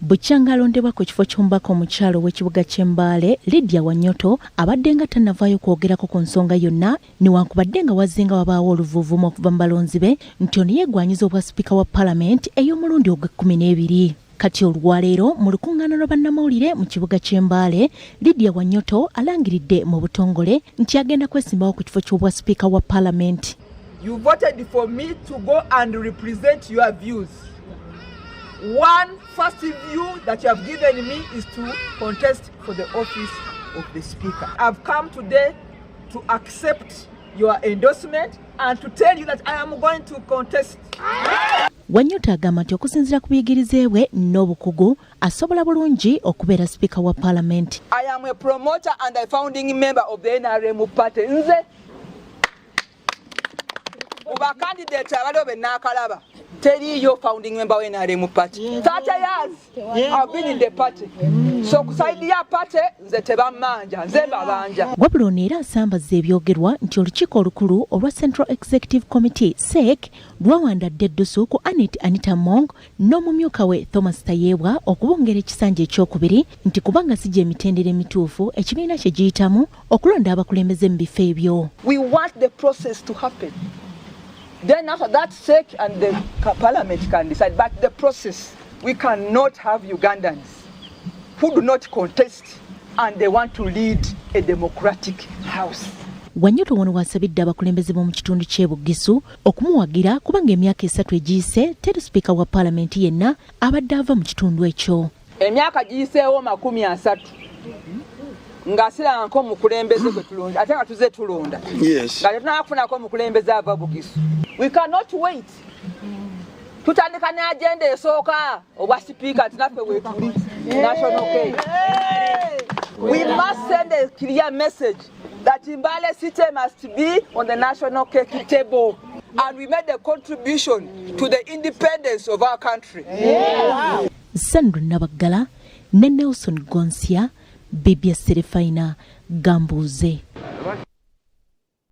Bukyanga alondebwa ku kifo ky'omubaka omukyalo w'ekibuga ky'Embaale Lydia Wanyoto abadde nga tannavaayo kwogerako ku nsonga yonna newankubadde nga wazzenga wabaawo oluvuuvumu okuva mu balonzi be nti ono yeegwanyiza obwa sipiika wa Palamenti ey'omulundi ogw'e12. Kati olwaleero mu lukuŋŋaana lwa bannamawulire mu kibuga ky'Embaale, Lydia Wanyoto alangiridde mu butongole nti agenda kwesimbawo ku kifo ky'obwa sipiika wa Palamenti. You voted for me to go and represent your views. One first view that you have given me is to contest for the office of the Speaker. I've come today to accept your endorsement and to tell you that I am going to contest. Wanyoto agamba nti okusinziira ku buyigirize bwe n'obukugu asobola bulungi okubeera Speaker wa Palamenti. I am a promoter and a founding member of the NRM party. Nze uba candidate abaliwo be naakalaba teriyo founding member of NRM party. 30 years I've been in the party. So kusaidia party nze tebamanja nze babanja. Wabula ono era asambaza ebyogerwa nti olukiiko olukulu olwa Central Executive Committee SEC lwawandadde eddusu ku Anita Mong n'omumyuka we Thomas Tayebwa okubongera ekisanja ekyokubiri nti kubanga si gy'emitendera emituufu ekibiina kye giyitamu okulonda abakulembeze mu bifo ebyo. We want the process to happen. Then after that SEC and the Parliament can decide, but the process, we cannot have Ugandans who do not contest and they want to lead a democratic house. Wanyoto wano wasabidde abakulembeze mu kitundu ky'e Bugisu okumuwagira kubanga emyaka 3 egiyise teri Speaker wa Palamenti yenna abadde ava mu kitundu ekyo. Emyaka giyiseewo 30 nga siranko mukulembeze kwe tulonda ate nga tuze tulonda. Yes. Nga tunafunako mukulembeze ava Bugisu. We cannot wait. Tutandika ne agenda esooka obwa Sipiika tinaffe weetuli national cake. We must send a clear message that Mbale City must be on the national cake table, and we made a contribution to the independence of our country. Sandra Nabagala ne Nelson Gonsia, BBS Terefayina, Gambuuze.